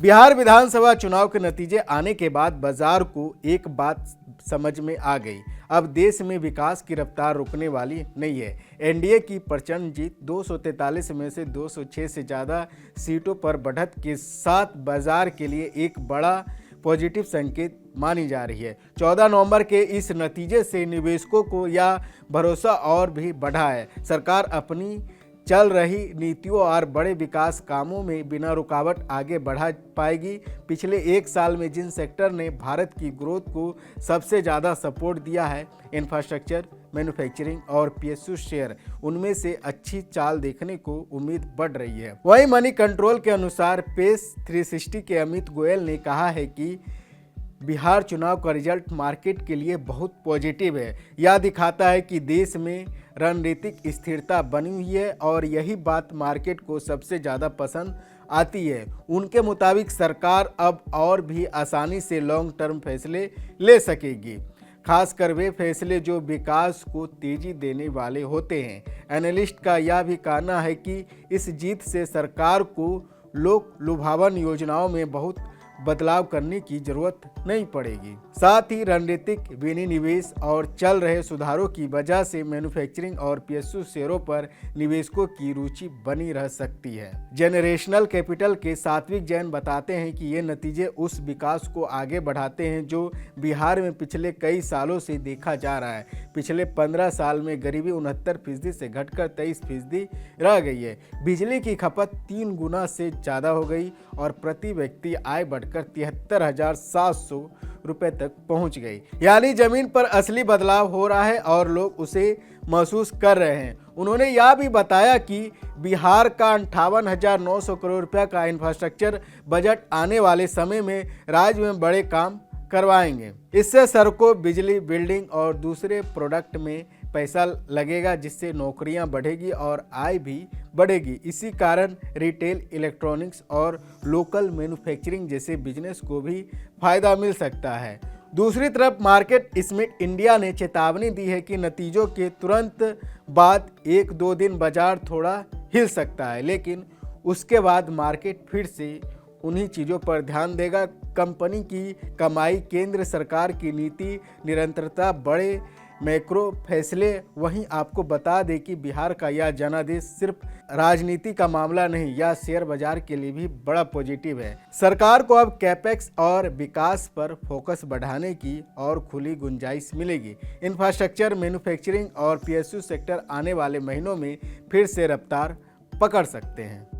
बिहार विधानसभा चुनाव के नतीजे आने के बाद बाजार को एक बात समझ में आ गई। अब देश में विकास की रफ्तार रुकने वाली नहीं है। एनडीए की प्रचंड जीत 243 में से 206 से ज़्यादा सीटों पर बढ़त के साथ बाजार के लिए एक बड़ा पॉजिटिव संकेत मानी जा रही है। 14 नवंबर के इस नतीजे से निवेशकों को यह भरोसा और भी बढ़ा है। सरकार अपनी चल रही नीतियों और बड़े विकास कामों में बिना रुकावट आगे बढ़ा पाएगी। पिछले एक साल में जिन सेक्टर ने भारत की ग्रोथ को सबसे ज़्यादा सपोर्ट दिया है, इंफ्रास्ट्रक्चर, मैन्युफैक्चरिंग और पीएसयू शेयर, उनमें से अच्छी चाल देखने को उम्मीद बढ़ रही है। वहीं मनी कंट्रोल के अनुसार पेस 360 के अमित गोयल ने कहा है कि बिहार चुनाव का रिजल्ट मार्केट के लिए बहुत पॉजिटिव है। यह दिखाता है कि देश में रणनीतिक स्थिरता बनी हुई है और यही बात मार्केट को सबसे ज़्यादा पसंद आती है। उनके मुताबिक सरकार अब और भी आसानी से लॉन्ग टर्म फैसले ले सकेगी, खासकर वे फैसले जो विकास को तेजी देने वाले होते हैं। एनालिस्ट का यह भी कहना है कि इस जीत से सरकार को लोक लुभावन योजनाओं में बहुत बदलाव करने की जरूरत नहीं पड़ेगी। साथ ही रणनीतिक विनिवेश और चल रहे सुधारों की वजह से मैन्युफैक्चरिंग और पीएसयू शेयरों पर निवेशकों की रुचि बनी रह सकती है। जनरेशनल कैपिटल के सात्विक जैन बताते हैं कि ये नतीजे उस विकास को आगे बढ़ाते हैं जो बिहार में पिछले कई सालों से देखा जा रहा है। पिछले 15 साल में गरीबी 69% से घटकर 23% रह गई है। बिजली की खपत 3 गुना से ज़्यादा हो गई और प्रति व्यक्ति आय बढ़कर 73,700 रुपए तक पहुंच गई। यानी जमीन पर असली बदलाव हो रहा है और लोग उसे महसूस कर रहे हैं। उन्होंने यह भी बताया कि बिहार का 58,900 करोड़ रुपया का इंफ्रास्ट्रक्चर बजट आने वाले समय में राज्य में बड़े काम करवाएंगे। इससे सड़कों, बिजली, बिल्डिंग और दूसरे प्रोडक्ट में पैसा लगेगा, जिससे नौकरियां बढ़ेगी और आय भी बढ़ेगी। इसी कारण रिटेल, इलेक्ट्रॉनिक्स और लोकल मैन्युफैक्चरिंग जैसे बिजनेस को भी फायदा मिल सकता है। दूसरी तरफ मार्केट स्मिथ इंडिया ने चेतावनी दी है कि नतीजों के तुरंत बाद 1-2 दिन बाजार थोड़ा हिल सकता है, लेकिन उसके बाद मार्केट फिर से उन्हीं चीज़ों पर ध्यान देगा। कंपनी की कमाई, केंद्र सरकार की नीति, निरंतरता, बड़े मैक्रो फैसले। वहीं आपको बता दें कि बिहार का यह जनादेश सिर्फ राजनीति का मामला नहीं, यह शेयर बाजार के लिए भी बड़ा पॉजिटिव है। सरकार को अब कैपेक्स और विकास पर फोकस बढ़ाने की और खुली गुंजाइश मिलेगी। इंफ्रास्ट्रक्चर, मैन्युफैक्चरिंग और पीएसयू सेक्टर आने वाले महीनों में फिर से रफ्तार पकड़ सकते हैं।